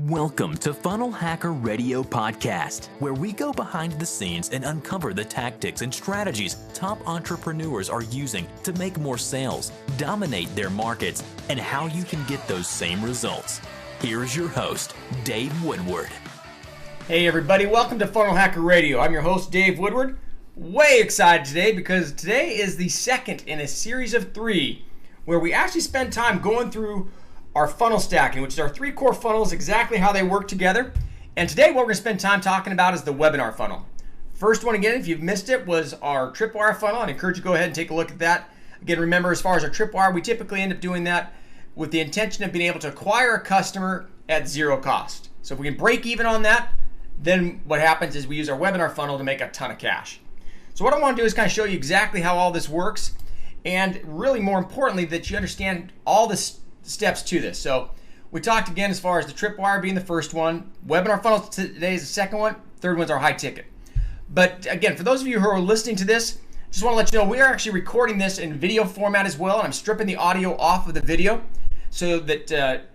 Welcome to Funnel Hacker Radio Podcast, where we go behind the scenes and uncover the tactics and strategies top entrepreneurs are using to make more sales, dominate their markets, and how you can get those same results. Here is your host, Dave Woodward. Hey everybody, welcome to Funnel Hacker Radio. I'm your host, Dave Woodward. Way excited today because today is the second in a series of 3 where we actually spend time going through our funnel stacking, which is our 3 core funnels, exactly how they work together. And today what we're going to spend time talking about is the webinar funnel. First one, again, if you've missed it, was our tripwire funnel. I'd encourage you to go ahead and take a look at that. Again, remember, as far as our tripwire, we typically end up doing that with the intention of being able to acquire a customer at 0 cost. So if we can break even on that, then what happens is we use our webinar funnel to make a ton of cash. So what I want to do is kind of show you exactly how all this works, and really more importantly, that you understand all the steps to this. So we talked again as far as the tripwire being the first one, webinar funnel today is the second one, third one's our high ticket. But again, for those of you who are listening to this, just want to let you know we are actually recording this in video format as well, and I'm stripping the audio off of the video so that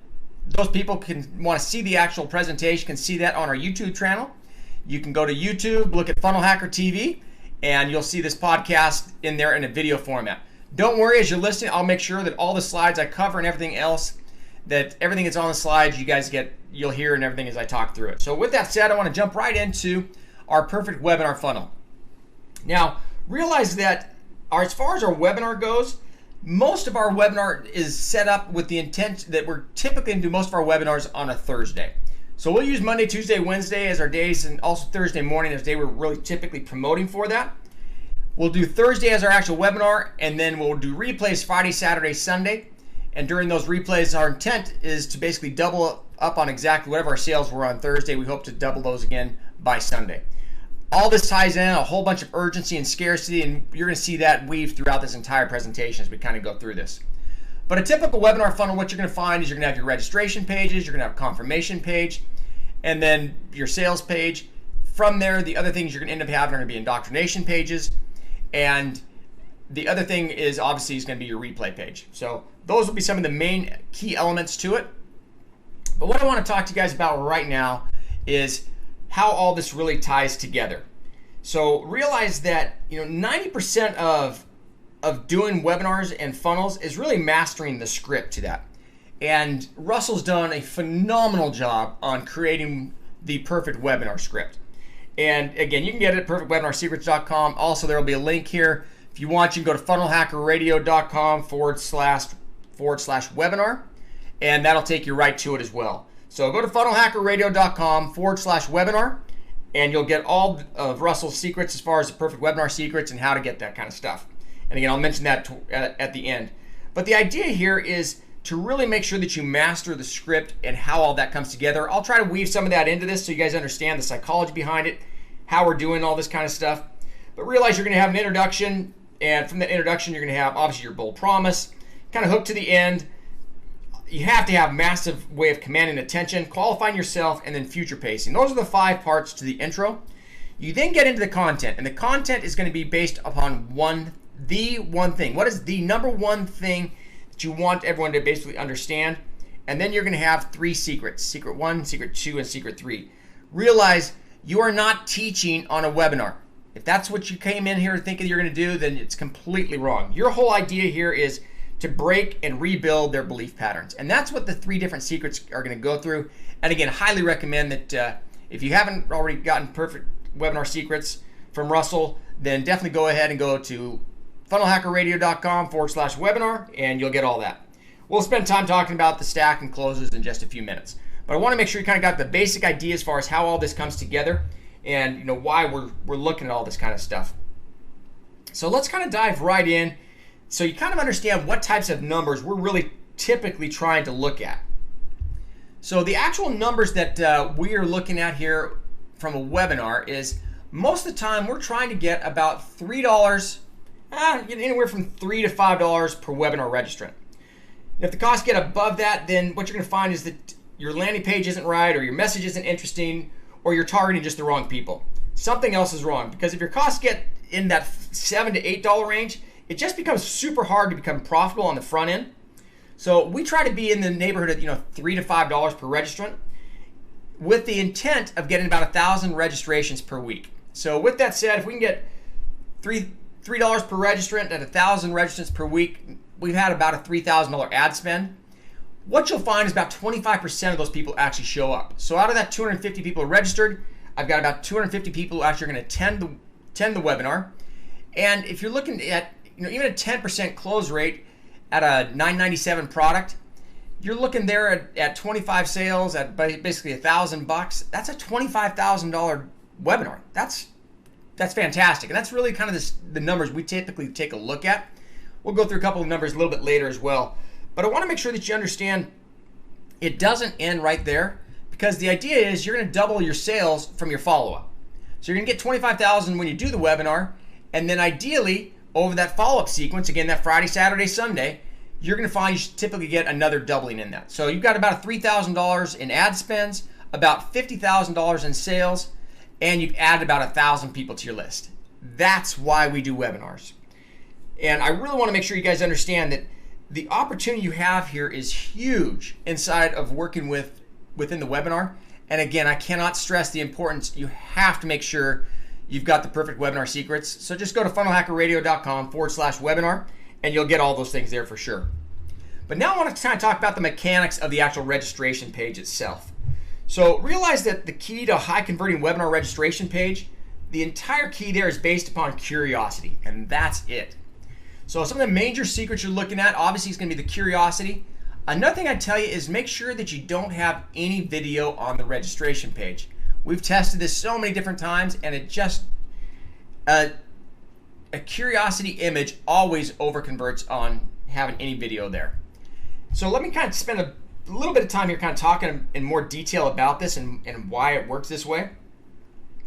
those people can want to see the actual presentation, can see that on our YouTube channel. You can go to YouTube, look at Funnel Hacker TV, and you'll see this podcast in there in a video format. Don't worry, as you're listening, I'll make sure that all the slides I cover and everything else, that everything that's on the slides, you'll hear and everything as I talk through it. So with that said, I want to jump right into our perfect webinar funnel. Now, realize that as far as our webinar goes, most of our webinar is set up with the intent that we're typically going to do most of our webinars on a Thursday. So we'll use Monday, Tuesday, Wednesday as our days, and also Thursday morning as the day we're really typically promoting for that. We'll do Thursday as our actual webinar, and then we'll do replays Friday, Saturday, Sunday. And during those replays, our intent is to basically double up on exactly whatever our sales were on Thursday. We hope to double those again by Sunday. All this ties in a whole bunch of urgency and scarcity, and you're going to see that weave throughout this entire presentation as we kind of go through this. But a typical webinar funnel, what you're going to find is you're going to have your registration pages, you're going to have a confirmation page, and then your sales page. From there, the other things you're going to end up having are going to be indoctrination pages. And the other thing is obviously is going to be your replay page. So those will be some of the main key elements to it. But what I want to talk to you guys about right now is how all this really ties together. So realize that 90% of doing webinars and funnels is really mastering the script to that. And Russell's done a phenomenal job on creating the perfect webinar script. And again, you can get it at perfectwebinarsecrets.com. Also, there will be a link here. If you want, you can go to funnelhackerradio.com/webinar, and that'll take you right to it as well. So go to funnelhackerradio.com/webinar, and you'll get all of Russell's secrets as far as the perfect webinar secrets and how to get that kind of stuff. And again, I'll mention that at the end. But the idea here is to really make sure that you master the script and how all that comes together. I'll try to weave some of that into this so you guys understand the psychology behind it, how we're doing all this kind of stuff. But realize you're going to have an introduction, and from that introduction you're going to have obviously your bold promise, kind of hook to the end. You have to have massive way of commanding attention, qualifying yourself, and then future pacing. Those are the 5 parts to the intro. You then get into the content, and the content is going to be based upon the one thing. What is the number one thing you want everyone to basically understand? And then you're going to have 3 secrets: secret 1, secret 2, and secret 3. Realize you are not teaching on a webinar. If that's what you came in here thinking you're going to do, then it's completely wrong. Your whole idea here is to break and rebuild their belief patterns, and that's what the 3 different secrets are going to go through. And again, highly recommend that if you haven't already gotten perfect webinar secrets from Russell, then definitely go ahead and go to funnelhackerradio.com/webinar, and you'll get all that. We'll spend time talking about the stack and closes in just a few minutes. But I want to make sure you kind of got the basic idea as far as how all this comes together and why we're looking at all this kind of stuff. So let's kind of dive right in so you kind of understand what types of numbers we're really typically trying to look at. So the actual numbers that we are looking at here from a webinar is most of the time we're trying to get about $3, anywhere from $3 to $5 per webinar registrant. If the costs get above that, then what you're going to find is that your landing page isn't right, or your message isn't interesting, or you're targeting just the wrong people. Something else is wrong, because if your costs get in that $7 to $8 range, it just becomes super hard to become profitable on the front end. So we try to be in the neighborhood of $3 to $5 per registrant. with the intent of getting about 1,000 registrations per week. So with that said, if we can get $3 per registrant at 1,000 registrants per week, we've had about a $3,000 ad spend. What you'll find is about 25% of those people actually show up. So out of that 250 people registered, I've got about 250 people who actually are going to attend the webinar. And if you're looking at, even a 10% close rate at a $997 product, you're looking there at 25 sales at basically $1,000. That's a $25,000 webinar. That's fantastic, and that's really kind of the numbers we typically take a look at. We'll go through a couple of numbers a little bit later as well, but I want to make sure that you understand it doesn't end right there, because the idea is you're going to double your sales from your follow-up. So you're going to get 25,000 when you do the webinar, and then ideally over that follow-up sequence, again that Friday, Saturday, Sunday, you're going to find you should typically get another doubling in that. So you've got about $3,000 in ad spends, about $50,000 in sales, and you've added about 1,000 people to your list. That's why we do webinars. And I really want to make sure you guys understand that the opportunity you have here is huge inside of working within the webinar. And again, I cannot stress the importance. You have to make sure you've got the perfect webinar secrets. So just go to funnelhackerradio.com/webinar and you'll get all those things there for sure. But now I want to kind of talk about the mechanics of the actual registration page itself. So realize that the key to a high converting webinar registration page, the entire key there is based upon curiosity, and that's it. So some of the major secrets you're looking at, obviously, is going to be the curiosity. Another thing I tell you is make sure that you don't have any video on the registration page. We've tested this so many different times, and it just a curiosity image always overconverts on having any video there. So let me kind of spend a little bit of time here kind of talking in more detail about this and why it works this way.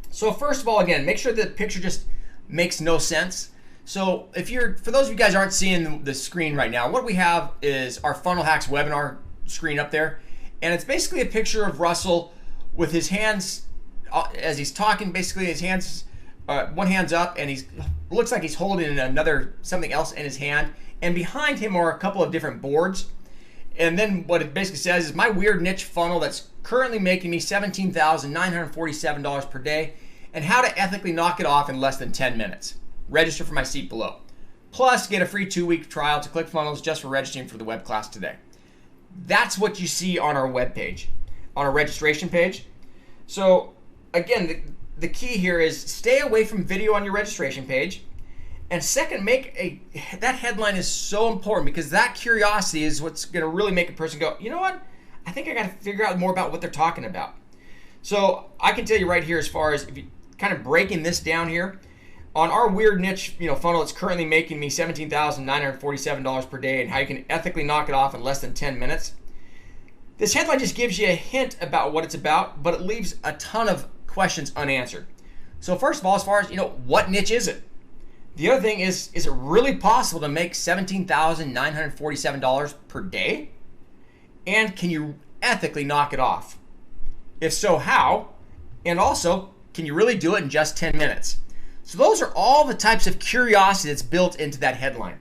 So first of all, again, make sure the picture just makes no sense. So for those of you guys who aren't seeing the screen right now, what we have is our Funnel Hacks webinar screen up there. And it's basically a picture of Russell with his hands, as he's talking, basically his hands, one hand's up, and looks like he's holding something else in his hand. And behind him are a couple of different boards. And then what it basically says is my weird niche funnel that's currently making me $17,947 per day, and how to ethically knock it off in less than 10 minutes. Register for my seat below. Plus, get a free 2-week trial to ClickFunnels just for registering for the web class today. That's what you see on our web page, on our registration page. So again, the key here is stay away from video on your registration page. And second, that headline is so important, because that curiosity is what's going to really make a person go, you know what? I think I got to figure out more about what they're talking about. So I can tell you right here, as far as if you kind of breaking this down here, on our weird niche funnel, it's currently making me $17,947 per day, and how you can ethically knock it off in less than 10 minutes. This headline just gives you a hint about what it's about, but it leaves a ton of questions unanswered. So first of all, as far as what niche is it? The other thing is it really possible to make $17,947 per day? And can you ethically knock it off? If so, how? And also, can you really do it in just 10 minutes? So those are all the types of curiosity that's built into that headline.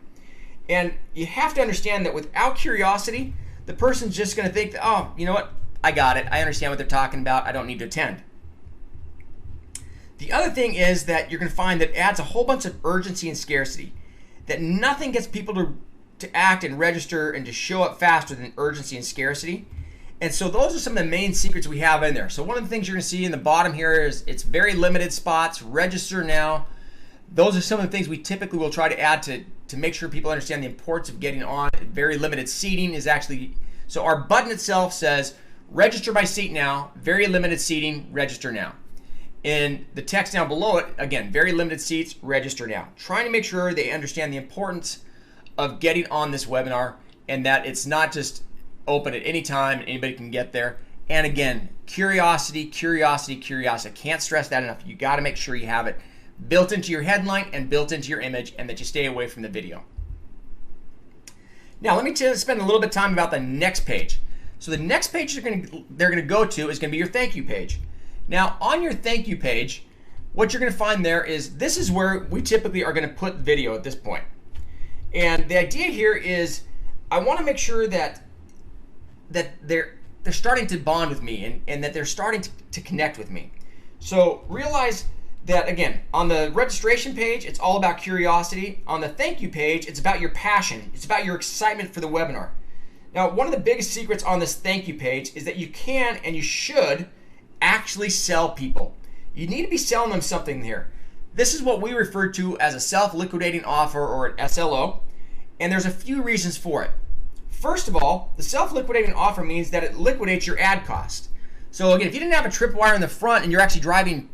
And you have to understand that without curiosity, the person's just going to think, oh, you know what? I got it. I understand what they're talking about. I don't need to attend. The other thing is that you're going to find that adds a whole bunch of urgency and scarcity. That nothing gets people to act and register and to show up faster than urgency and scarcity. And so those are some of the main secrets we have in there. So one of the things you're going to see in the bottom here is it's very limited spots, register now. Those are some of the things we typically will try to add to make sure people understand the importance of getting on. Very limited seating is actually, so our button itself says register by seat now, very limited seating, register now. In the text down below it, again, very limited seats, register now. Trying to make sure they understand the importance of getting on this webinar, and that it's not just open at any time and anybody can get there. And again, curiosity, curiosity, curiosity. I can't stress that enough. You got to make sure you have it built into your headline and built into your image, and that you stay away from the video. Now let me spend a little bit of time about the next page. So the next page they're going to go to is going to be your thank you page. Now on your thank you page, what you're going to find there is this is where we typically are going to put video at this point. And the idea here is I want to make sure that they're starting to bond with me and that they're starting to connect with me. So realize that, again, on the registration page, it's all about curiosity. On the thank you page, it's about your passion. It's about your excitement for the webinar. Now, one of the biggest secrets on this thank you page is that you can and you should actually sell people. You need to be selling them something here. This is what we refer to as a self-liquidating offer, or an SLO, and there's a few reasons for it. First of all, the self-liquidating offer means that it liquidates your ad cost. So again, if you didn't have a tripwire in the front and you're actually driving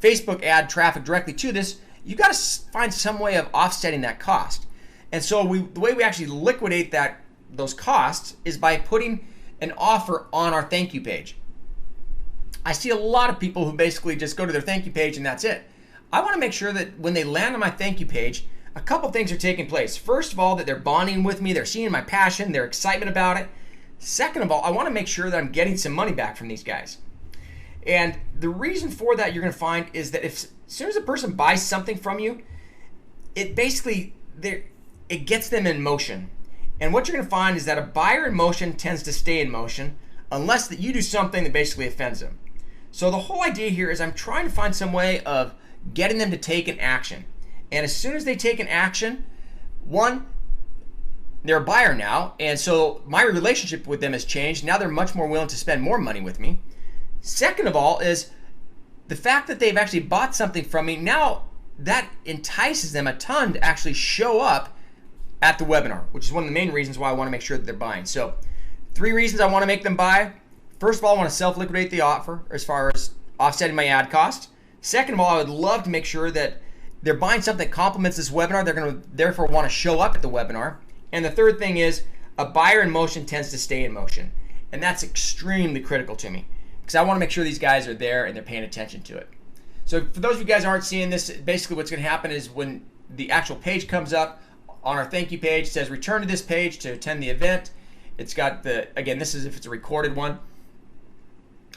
Facebook ad traffic directly to this, you got to find some way of offsetting that cost. And so the way we actually liquidate those costs is by putting an offer on our thank you page. I see a lot of people who basically just go to their thank you page and that's it. I want to make sure that when they land on my thank you page, a couple things are taking place. First of all, that they're bonding with me, they're seeing my passion, their excitement about it. Second of all, I want to make sure that I'm getting some money back from these guys. And the reason for that, you're going to find, is that as soon as a person buys something from you, it basically, it gets them in motion. And what you're going to find is that a buyer in motion tends to stay in motion unless that you do something that basically offends them. So the whole idea here is I'm trying to find some way of getting them to take an action. And as soon as they take an action, one, they're a buyer now, and so my relationship with them has changed. Now they're much more willing to spend more money with me. Second of all is the fact that they've actually bought something from me. Now that entices them a ton to actually show up at the webinar, which is one of the main reasons why I want to make sure that they're buying. So 3 reasons I want to make them buy. First of all, I want to self-liquidate the offer as far as offsetting my ad cost. Second of all, I would love to make sure that they're buying something that complements this webinar. They're going to therefore want to show up at the webinar. And the third thing is a buyer in motion tends to stay in motion. And that's extremely critical to me because I want to make sure these guys are there and they're paying attention to it. So for those of you guys who aren't seeing this, basically what's going to happen is when the actual page comes up on our thank you page, it says return to this page to attend the event. It's got again, this is if it's a recorded one.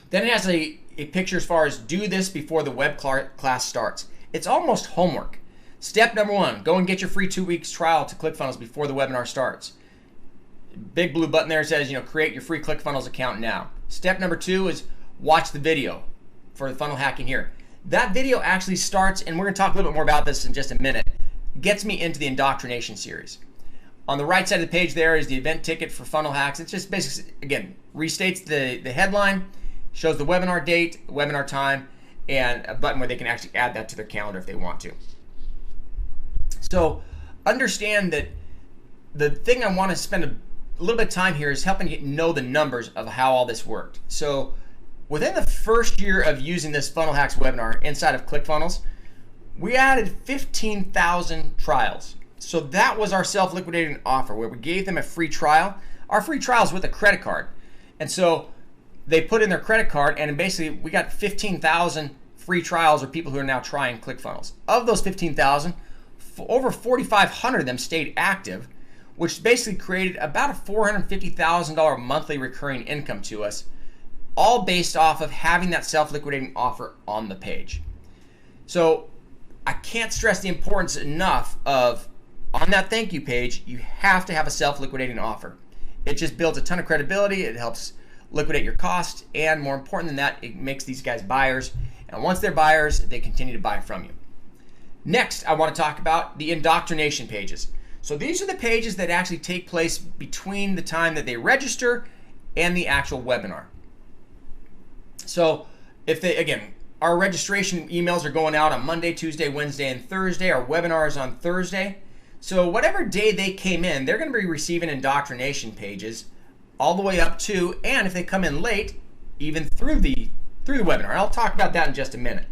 Then it has a picture as far as do this before the web class starts. It's almost homework. Step number 1, go and get your free 2 weeks trial to ClickFunnels before the webinar starts. Big blue button there says, create your free ClickFunnels account now. Step number 2 is watch the video for the funnel hacking here. That video actually starts, and we're going to talk a little bit more about this in just a minute, gets me into the indoctrination series. On the right side of the page there is the event ticket for funnel hacks. It's just basically, again, restates the headline, shows the webinar date, webinar time, and a button where they can actually add that to their calendar if they want to. So understand that the thing I want to spend a little bit of time here is helping you know the numbers of how all this worked. So within the first year of using this Funnel Hacks webinar inside of ClickFunnels, we added 15,000 trials. So that was our self-liquidating offer where we gave them a free trial. Our free trial is with a credit card. And so they put in their credit card, and basically we got 15,000 free trials or people who are now trying ClickFunnels. Of those 15,000, over 4,500 of them stayed active, which basically created about a $450,000 monthly recurring income to us, all based off of having that self-liquidating offer on the page. So I can't stress the importance enough of, on that thank you page, you have to have a self-liquidating offer. It just builds a ton of credibility. It helps liquidate your cost, and more important than that, it makes these guys buyers. And once they're buyers, they continue to buy from you. Next, I want to talk about the indoctrination pages. So these are the pages that actually take place between the time that they register and the actual webinar. So if they, again, our registration emails are going out on Monday, Tuesday, Wednesday, and Thursday. Our webinar is on Thursday. So whatever day they came in, they're going to be receiving indoctrination pages all the way up to, and if they come in late, even through the webinar. I'll talk about that in just a minute.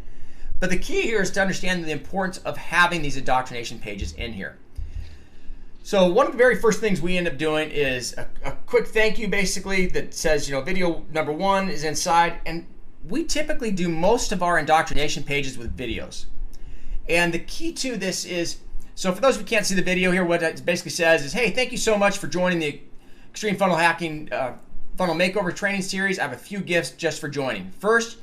But the key here is to understand the importance of having these indoctrination pages in here. So one of the very first things we end up doing is a quick thank you, basically, that says, video number 1 is inside. And we typically do most of our indoctrination pages with videos. And the key to this is, so for those who can't see the video here, what it basically says is, hey, thank you so much for joining the Extreme Funnel Hacking Funnel Makeover Training Series. I have a few gifts just for joining. First,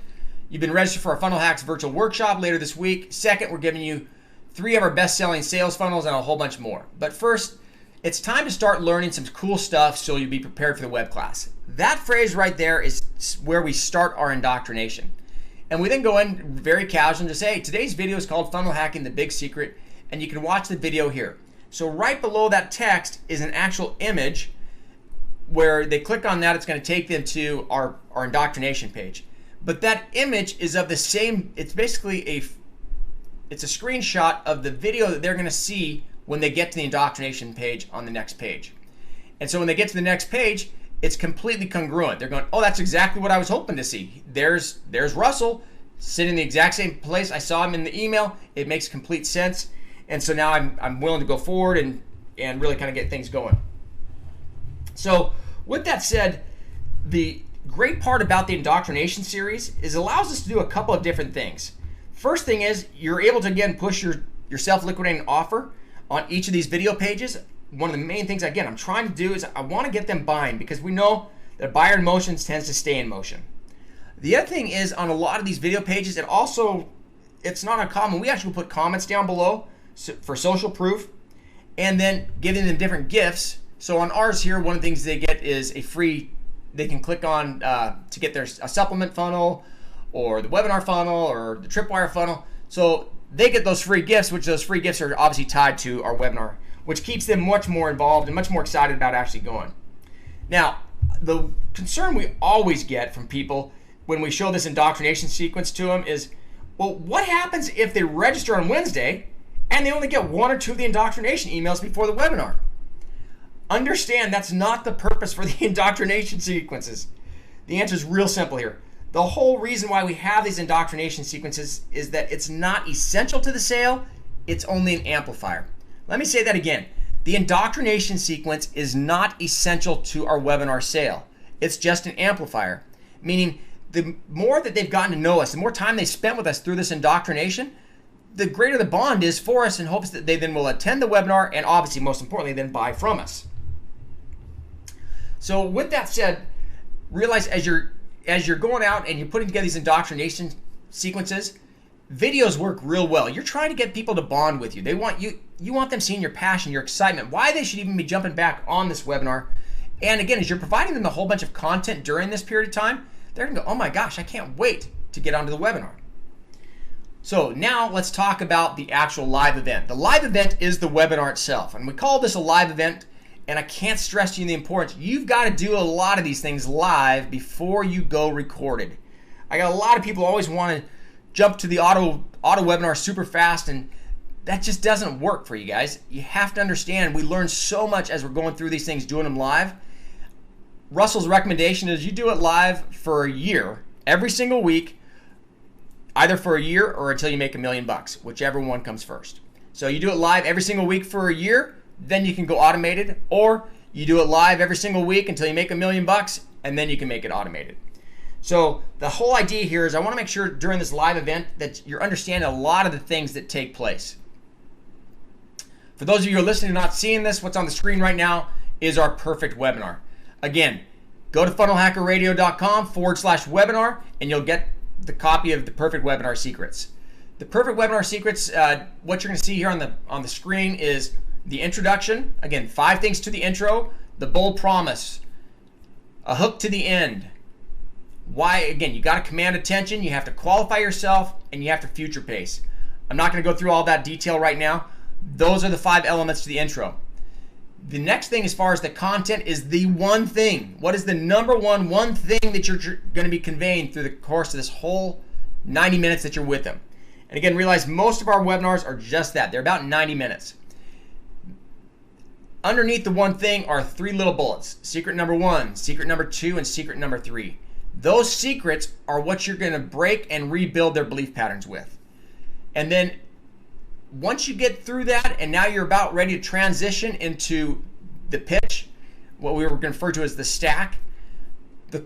you've been registered for our Funnel Hacks virtual workshop later this week. Second, we're giving you 3 of our best-selling sales funnels and a whole bunch more. But first, it's time to start learning some cool stuff so you'll be prepared for the web class. That phrase right there is where we start our indoctrination. And we then go in very casual and just say, hey, today's video is called Funnel Hacking, the Big Secret, and you can watch the video here. So right below that text is an actual image where they click on that, it's going to take them to our indoctrination page. But that image is of the same, it's basically it's a screenshot of the video that they're going to see when they get to the indoctrination page on the next page. And so when they get to the next page, it's completely congruent. They're going, oh, that's exactly what I was hoping to see. There's Russell sitting in the exact same place. I saw him in the email. It makes complete sense. And so now I'm willing to go forward and really kind of get things going. So with that said, the great part about the indoctrination series is it allows us to do a couple of different things. First thing is you're able to, again, push your self-liquidating offer on each of these video pages. One of the main things, again, I'm trying to do is I want to get them buying because we know that buyer in motion tends to stay in motion. The other thing is on a lot of these video pages, it's not uncommon. We actually put comments down below for social proof and then giving them different gifts. So on ours here, one of the things they get is a free, they can click on to get a supplement funnel or the webinar funnel or the tripwire funnel. So they get those free gifts, which those free gifts are obviously tied to our webinar, which keeps them much more involved and much more excited about actually going. Now, the concern we always get from people when we show this indoctrination sequence to them is, well, what happens if they register on Wednesday and they only get one or two of the indoctrination emails before the webinar? Understand that's not the purpose for the indoctrination sequences. The answer is real simple here. The whole reason why we have these indoctrination sequences is that it's not essential to the sale, it's only an amplifier. Let me say that again. The indoctrination sequence is not essential to our webinar sale. It's just an amplifier, meaning the more that they've gotten to know us, the more time they spent with us through this indoctrination, the greater the bond is for us in hopes that they then will attend the webinar and obviously, most importantly, then buy from us. So with that said, realize as you're going out and you're putting together these indoctrination sequences, videos work real well. You're trying to get people to bond with you. You want them seeing your passion, your excitement, why they should even be jumping back on this webinar. And again, as you're providing them a whole bunch of content during this period of time, they're gonna go, oh my gosh, I can't wait to get onto the webinar. So now let's talk about the actual live event. The live event is the webinar itself. And we call this a live event, and I can't stress to you the importance. You've got to do a lot of these things live before you go recorded. I got a lot of people always want to jump to the auto webinar super fast, and that just doesn't work for you guys. You have to understand we learn so much as we're going through these things, doing them live. Russell's recommendation is you do it live for a year, every single week, either for a year or until you make $1 million, whichever one comes first. So you do it live every single week for a year, then you can go automated, or you do it live every single week until you make $1 million, and then you can make it automated. So the whole idea here is I want to make sure during this live event that you're understanding a lot of the things that take place. For those of you who are listening and not seeing this, what's on the screen right now is our perfect webinar. Again, go to funnelhackerradio.com/webinar and you'll get the copy of the perfect webinar secrets. The perfect webinar secrets, what you're going to see here on the screen is the introduction. Again, 5 things to the intro, the bold promise, a hook to the end. Why, again, you got to command attention, you have to qualify yourself, and you have to future pace. I'm not going to go through all that detail right now. Those are the 5 elements to the intro. The next thing as far as the content is the one thing. What is the number one thing that you're going to be conveying through the course of this whole 90 minutes that you're with them? And again, realize most of our webinars are just that. They're about 90 minutes. Underneath the one thing are 3 little bullets. Secret number 1, secret number 2, and secret number 3. Those secrets are what you're going to break and rebuild their belief patterns with. And then once you get through that and now you're about ready to transition into the pitch, what we were going to refer to as the stack, the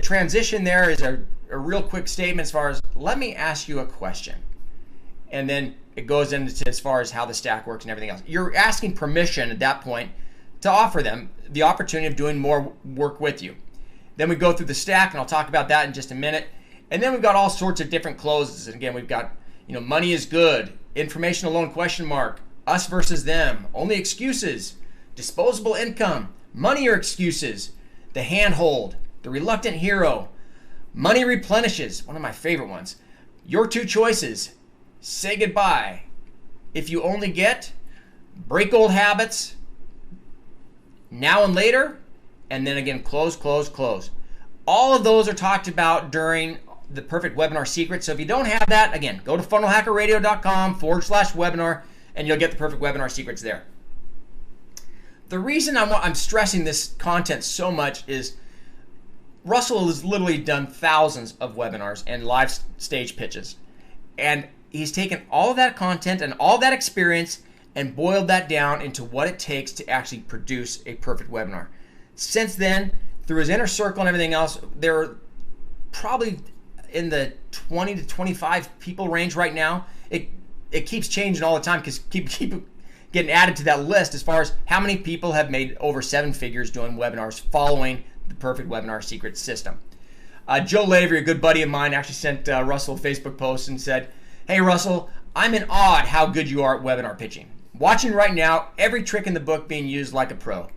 transition there is a real quick statement as far as, let me ask you a question. And then it goes into as far as how the stack works and everything else. You're asking permission at that point to offer them the opportunity of doing more work with you. Then we go through the stack, and I'll talk about that in just a minute. And then we've got all sorts of different closes. And again, we've got, money is good, information alone, question mark, us versus them, only excuses, disposable income, money or excuses, the handhold, the reluctant hero, money replenishes, one of my favorite ones, your two choices, say goodbye, if you only get, break old habits, now and later, and then again, close, close, close. All of those are talked about during the Perfect Webinar Secret. So if you don't have that, again, go to funnelhackerradio.com/webinar and you'll get the Perfect Webinar Secrets there. The reason I'm stressing this content so much is Russell has literally done thousands of webinars and live stage pitches. And he's taken all of that content and all that experience and boiled that down into what it takes to actually produce a perfect webinar. Since then, through his inner circle and everything else, there are probably in the 20 to 25 people range right now. It keeps changing all the time because keep getting added to that list as far as how many people have made over 7 figures doing webinars following the Perfect Webinar Secret system. Joe Lavery, a good buddy of mine, actually sent Russell a Facebook post and said, "Hey Russell, I'm in awe at how good you are at webinar pitching. Watching right now, every trick in the book being used like a pro.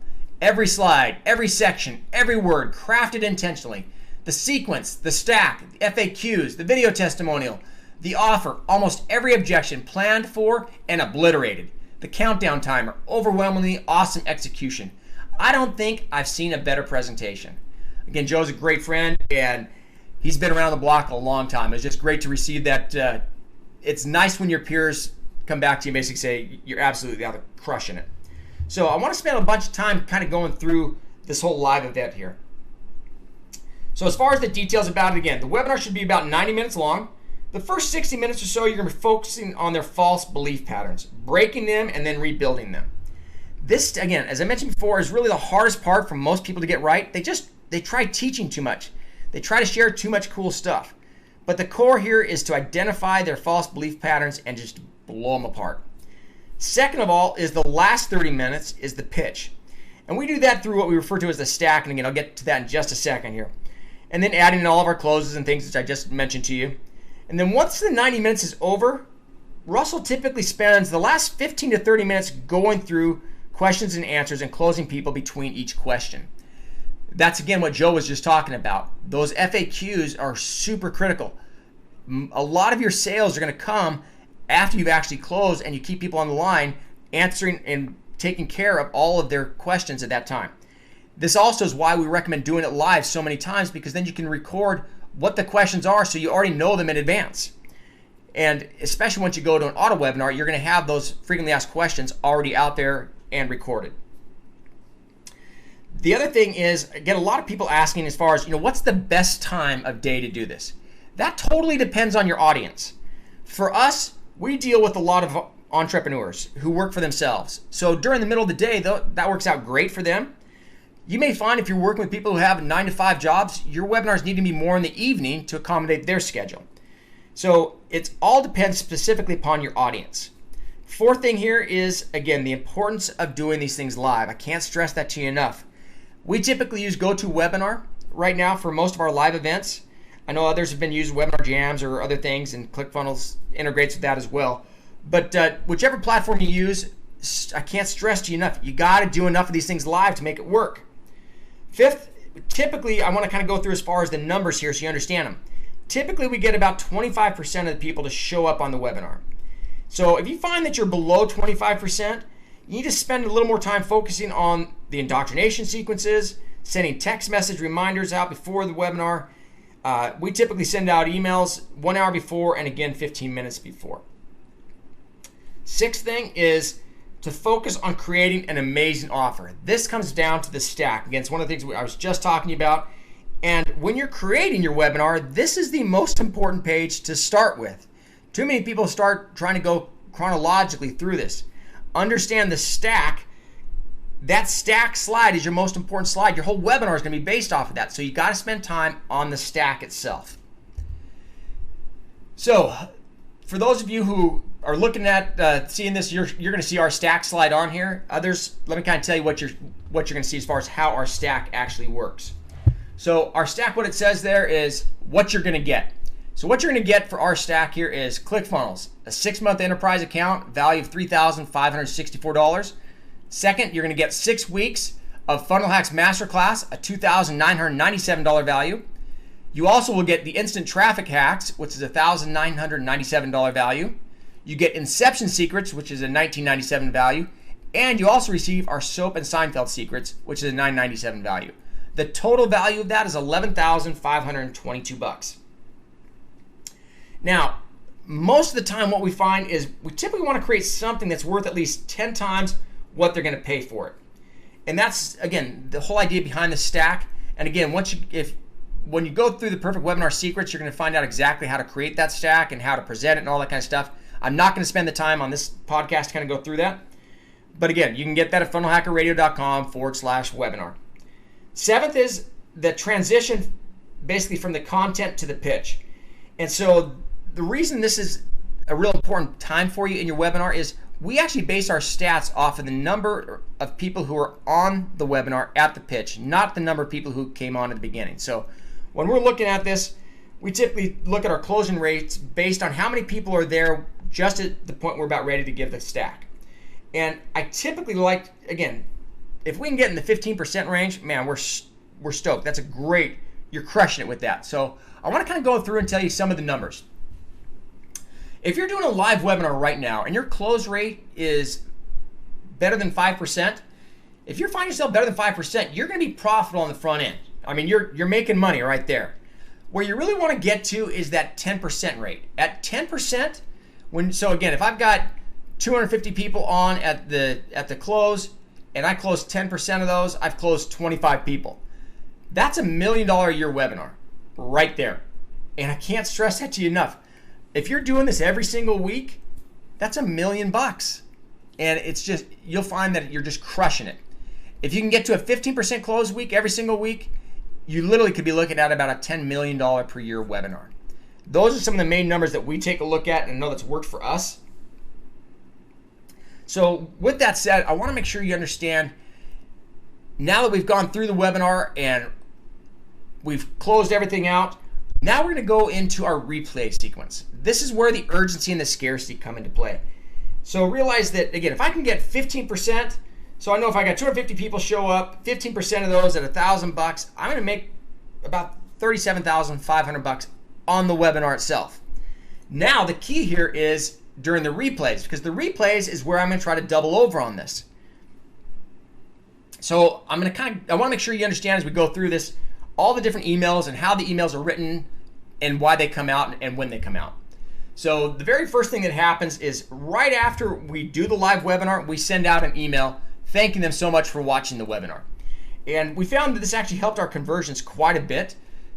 Every slide, every section, every word crafted intentionally. The sequence, the stack, the FAQs, the video testimonial, the offer, almost every objection planned for and obliterated. The countdown timer, overwhelmingly awesome execution. I don't think I've seen a better presentation." Again, Joe's a great friend and he's been around the block a long time. It's just great to receive that. It's nice when your peers come back to you and basically say, you're absolutely out there crushing it. So I want to spend a bunch of time kind of going through this whole live event here. So as far as the details about it, again, the webinar should be about 90 minutes long. The first 60 minutes or so, you're going to be focusing on their false belief patterns, breaking them and then rebuilding them. This, again, as I mentioned before, is really the hardest part for most people to get right. They try teaching too much. They try to share too much cool stuff. But the core here is to identify their false belief patterns and just blow them apart. Second of all is the last 30 minutes is the pitch. And we do that through what we refer to as the stack. And again, I'll get to that in just a second here. And then adding in all of our closes and things which I just mentioned to you. And then once the 90 minutes is over, Russell typically spends the last 15 to 30 minutes going through questions and answers and closing people between each question. That's again what Joe was just talking about. Those FAQs are super critical. A lot of your sales are going to come after you've actually closed and you keep people on the line answering and taking care of all of their questions at that time. This also is why we recommend doing it live so many times, because then you can record what the questions are so you already know them in advance. And especially once you go to an auto webinar, you're going to have those frequently asked questions already out there and recorded. The other thing is, I get a lot of people asking as far as, what's the best time of day to do this? That totally depends on your audience. For us, we deal with a lot of entrepreneurs who work for themselves. So during the middle of the day, that works out great for them. You may find if you're working with people who have 9-to-5 jobs, your webinars need to be more in the evening to accommodate their schedule. So it all depends specifically upon your audience. Fourth thing here is, again, the importance of doing these things live. I can't stress that to you enough. We typically use GoToWebinar right now for most of our live events. I know others have been using Webinar Jams or other things, and ClickFunnels integrates with that as well. But whichever platform you use, I can't stress to you enough. You got to do enough of these things live to make it work. Fifth, typically, I want to kind of go through as far as the numbers here so you understand them. Typically, we get about 25% of the people to show up on the webinar. So if you find that you're below 25%, you need to spend a little more time focusing on the indoctrination sequences, sending text message reminders out before the webinar. We typically send out emails 1 hour before and again 15 minutes before. Sixth thing is to focus on creating an amazing offer. This comes down to the stack. Again, it's one of the things I was just talking about. And when you're creating your webinar, this is the most important page to start with. Too many people start trying to go chronologically through this. Understand the stack. That stack slide is your most important slide. Your whole webinar is going to be based off of that. So you got to spend time on the stack itself. So for those of you who are looking at seeing this, you're going to see our stack slide on here. Others, let me kind of tell you what you're going to see as far as how our stack actually works. So our stack, what it says there is what you're going to get. So what you're going to get for our stack here is ClickFunnels, a 6-month enterprise account, value of $3,564. Second, you're going to get 6 weeks of Funnel Hacks Masterclass, a $2,997 value. You also will get the Instant Traffic Hacks, which is a $1,997 value. You get Inception Secrets, which is a $1,997 value. And you also receive our Soap and Seinfeld Secrets, which is a $997 value. The total value of that is $11,522. Now, most of the time what we find is we typically want to create something that's worth at least 10 times what they're going to pay for it. And that's, again, the whole idea behind the stack. And again, when you go through the Perfect Webinar Secrets, you're going to find out exactly how to create that stack and how to present it and all that kind of stuff. I'm not going to spend the time on this podcast to kind of go through that. But again, you can get that at funnelhackerradio.com/webinar. Seventh is the transition basically from the content to the pitch. And so the reason this is a real important time for you in your webinar is we actually base our stats off of the number of people who are on the webinar at the pitch, not the number of people who came on at the beginning. So when we're looking at this, we typically look at our closing rates based on how many people are there just at the point we're about ready to give the stack. And I typically like, again, if we can get in the 15% range, man, we're stoked. That's a great, you're crushing it with that. So I want to kind of go through and tell you some of the numbers. If you're doing a live webinar right now and your close rate is better than 5%, if you find yourself better than 5%, you're going to be profitable on the front end. I mean, you're making money right there. Where you really want to get to is that 10% rate. At 10%, so again, if I've got 250 people on at the close and I close 10% of those, I've closed 25 people. That's $1 million a year webinar right there. And I can't stress that to you enough. If you're doing this every single week, that's $1 million. And it's just, you'll find that you're just crushing it. If you can get to a 15% close week every single week, you literally could be looking at about a $10 million per year webinar. Those are some of the main numbers that we take a look at and know that's worked for us. So with that said, I want to make sure you understand, now that we've gone through the webinar and we've closed everything out, now we're going to go into our replay sequence. This is where the urgency and the scarcity come into play. So realize that, again, if I can get 15%, so I know if I got 250 people show up, 15% of those at $1,000, I'm going to make about $37,500 on the webinar itself. Now the key here is during the replays, because the replays is where I'm going to try to double over on this. So I want to make sure you understand as we go through this, all the different emails and how the emails are written and why they come out and when they come out. So the very first thing that happens is right after we do the live webinar, we send out an email thanking them so much for watching the webinar. And we found that this actually helped our conversions quite a bit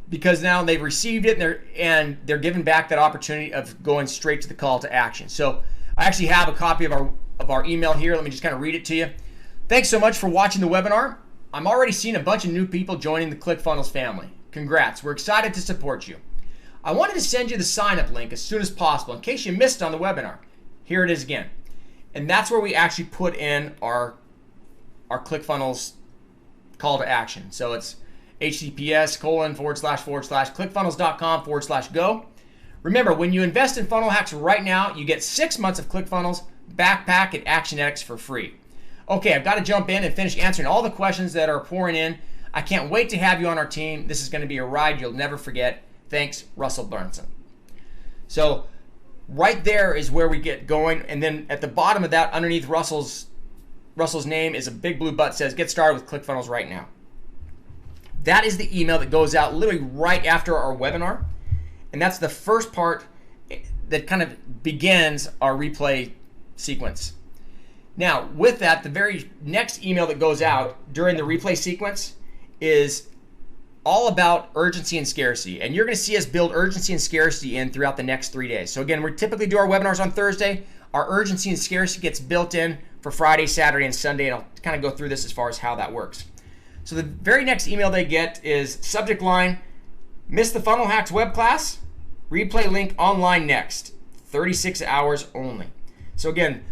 because now they've received it and they're given back that opportunity of going straight to the call to action. So I actually have a copy of our email here. Let me just kind of read it to you. Thanks so much for watching the webinar. I'm already seeing a bunch of new people joining the ClickFunnels family. Congrats, we're excited to support you. I wanted to send you the sign-up link as soon as possible in case you missed it on the webinar. Here it is again. And that's where we actually put in our ClickFunnels call to action. So it's https://clickfunnels.com/go. Remember, when you invest in Funnel Hacks right now, you get 6 months of ClickFunnels, Backpack, and ActionX for free. Okay, I've got to jump in and finish answering all the questions that are pouring in. I can't wait to have you on our team. This is going to be a ride you'll never forget. Thanks, Russell Brunson. So right there is where we get going. And then at the bottom of that, underneath Russell's name is a big blue button that says, get started with ClickFunnels right now. That is the email that goes out literally right after our webinar. And that's the first part that kind of begins our replay sequence. Now, with that, the very next email that goes out during the replay sequence is all about urgency and scarcity. And you're going to see us build urgency and scarcity in throughout the next 3 days. So again, we typically do our webinars on Thursday. Our urgency and scarcity gets built in for Friday, Saturday, and Sunday. And I'll kind of go through this as far as how that works. So the very next email they get is subject line, miss the Funnel Hacks web class, replay link online next, 36 hours only. So again,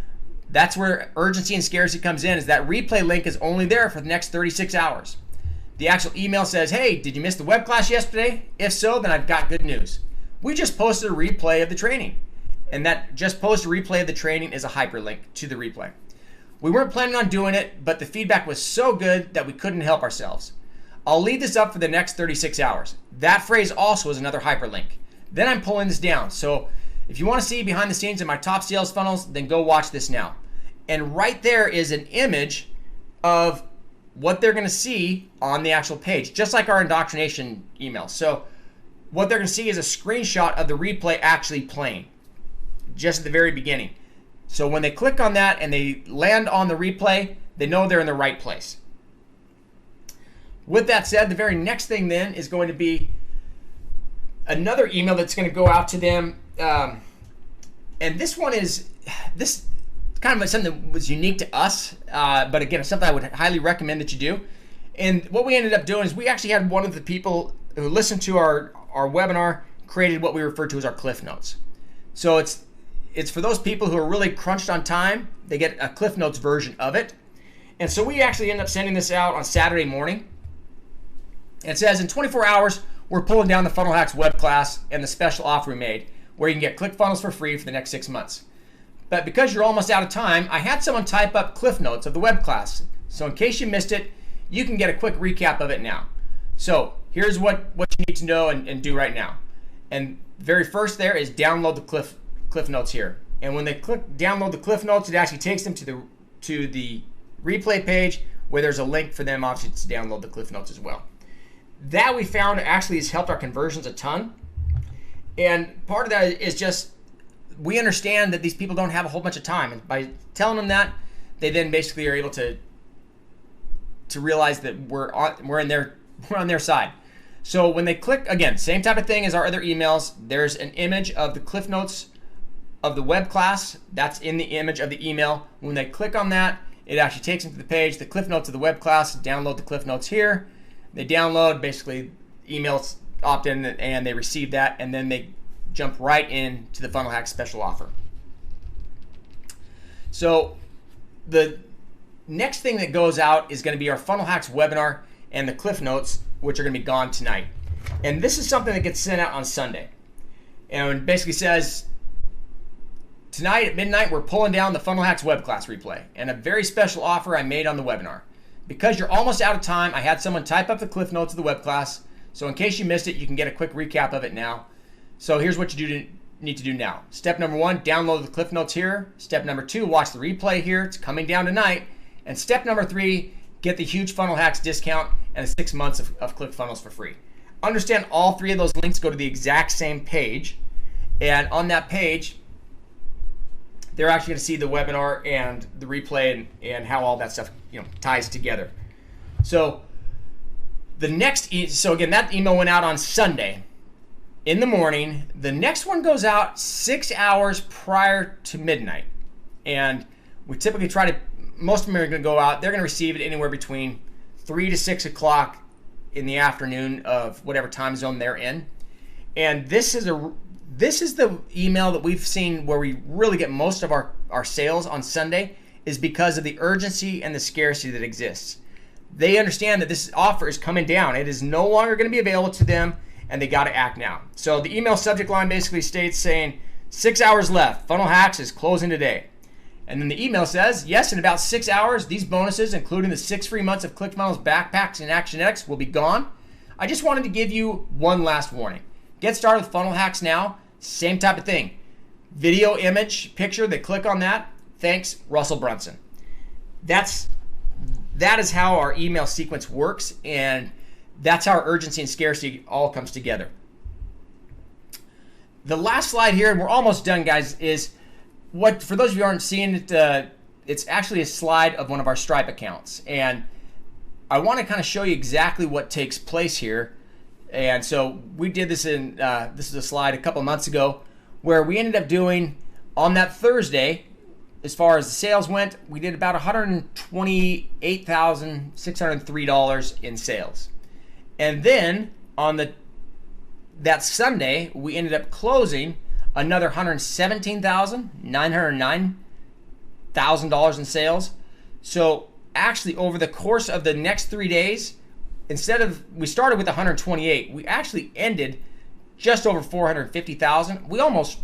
that's where urgency and scarcity comes in, is that replay link is only there for the next 36 hours. The actual email says, hey, did you miss the web class yesterday? If so, then I've got good news. we just posted a replay of the training. And that just posted replay of the training is a hyperlink to the replay. We weren't planning on doing it, but the feedback was so good that we couldn't help ourselves. I'll leave this up for the next 36 hours. That phrase also is another hyperlink. Then I'm pulling this down. So if you want to see behind the scenes of my top sales funnels, then go watch this now. And right there is an image of what they're going to see on the actual page, just like our indoctrination email. So what they're going to see is a screenshot of the replay actually playing just at the very beginning. So when they click on that and they land on the replay, they know they're in the right place. With that said, the very next thing then is going to be another email that's going to go out to them. And this one is kind of something that was unique to us, but again, it's something I would highly recommend that you do. And what we ended up doing is we actually had one of the people who listened to our webinar created what we refer to as our Cliff Notes. So it's for those people who are really crunched on time. They get a Cliff Notes version of it. And so we actually end up sending this out on Saturday morning. It says, in 24 hours, we're pulling down the Funnel Hacks web class and the special offer we made, where you can get ClickFunnels for free for the next 6 months. But because you're almost out of time, I had someone type up Cliff Notes of the web class. So in case you missed it, you can get a quick recap of it now. So here's what you need to know and do right now. And very first there is download the Cliff Notes here. And when they click download the Cliff Notes, it actually takes them to the replay page where there's a link for them obviously to download the Cliff Notes as well. That we found actually has helped our conversions a ton. And part of that is just we understand that these people don't have a whole bunch of time. And by telling them that, they then basically are able to realize that we're on their side. So when they click, again, same type of thing as our other emails, there's an image of the Cliff Notes of the web class. That's in the image of the email. When they click on that, it actually takes them to the page, the Cliff Notes of the web class. Download the Cliff Notes here. They download, basically emails opt in and they receive that, and then they jump right into the Funnel Hacks special offer. So the next thing that goes out is going to be our Funnel Hacks webinar and the Cliff Notes, which are going to be gone tonight. And this is something that gets sent out on Sunday. And it basically says, tonight at midnight, we're pulling down the Funnel Hacks web class replay and a very special offer I made on the webinar. Because you're almost out of time, I had someone type up the Cliff Notes of the web class. So in case you missed it, you can get a quick recap of it now. So here's what you need to do now. Step number 1, download the Cliff Notes here. Step number 2, watch the replay here. It's coming down tonight. And step number 3, get the huge Funnel Hacks discount and 6 months of ClickFunnels for free. Understand all 3 of those links go to the exact same page. And on that page, they're actually going to see the webinar and the replay and how all that stuff ties together. So so again, that email went out on Sunday in the morning. The next one goes out 6 hours prior to midnight. And we typically most of them are going to go out, they're going to receive it anywhere between 3 to 6 o'clock in the afternoon of whatever time zone they're in. And this is the email that we've seen where we really get most of our sales on Sunday, is because of the urgency and the scarcity that exists. They understand that this offer is coming down. It is no longer going to be available to them, and they got to act now. So the email subject line basically states saying, 6 hours left, Funnel Hacks is closing today. And then the email says, yes, in about 6 hours, these bonuses, including the 6 free months of ClickFunnels Backpacks and ActionX, will be gone. I just wanted to give you one last warning. Get started with Funnel Hacks now. Same type of thing. Video, image, picture, they click on that. Thanks, Russell Brunson. That is how our email sequence works, and that's how our urgency and scarcity all comes together. The last slide here, and we're almost done, guys, is for those of you who aren't seeing it, it's actually a slide of one of our Stripe accounts. And I want to kind of show you exactly what takes place here. And so we did this this is a slide a couple of months ago where we ended up doing on that Thursday, as far as the sales went, we did about $128,603 in sales. And then on that Sunday, we ended up closing another $117,909 in sales. So actually over the course of the next 3 days, we started with 128, we actually ended just over 450,000. We almost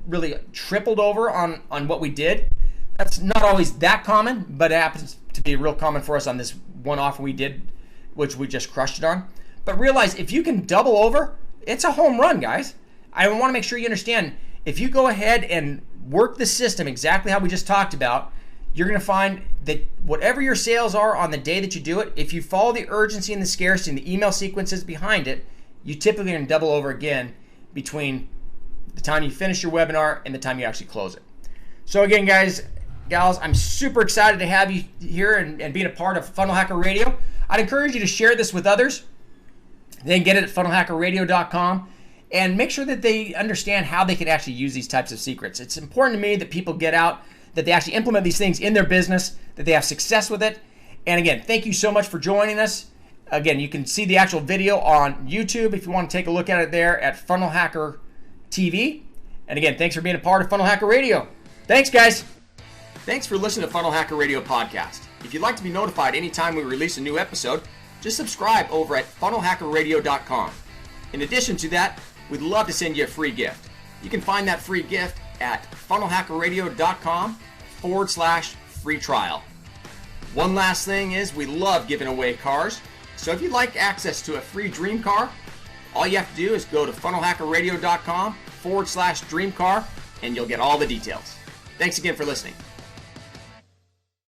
really tripled over on what we did. That's not always that common, but it happens to be real common for us on this one offer we did, which we just crushed it on. But realize if you can double over, it's a home run, guys. I want to make sure you understand, if you go ahead and work the system exactly how we just talked about, you're going to find that whatever your sales are on the day that you do it, if you follow the urgency and the scarcity and the email sequences behind it, you typically are going to double over again between the time you finish your webinar and the time you actually close it. So again, guys, gals, I'm super excited to have you here and being a part of Funnel Hacker Radio. I'd encourage you to share this with others. Then get it at funnelhackerradio.com and make sure that they understand how they can actually use these types of secrets. It's important to me that people get out, that they actually implement these things in their business, that they have success with it. And again, thank you so much for joining us. Again, you can see the actual video on YouTube if you want to take a look at it there at Funnel Hacker TV. And again, thanks for being a part of Funnel Hacker Radio. Thanks, guys. Thanks for listening to Funnel Hacker Radio Podcast. If you'd like to be notified anytime we release a new episode, just subscribe over at funnelhackerradio.com. In addition to that, we'd love to send you a free gift. You can find that free gift at funnelhackerradio.com/free trial. One last thing is we love giving away cars. So if you'd like access to a free dream car, all you have to do is go to funnelhackerradio.com/dream car and you'll get all the details. Thanks again for listening.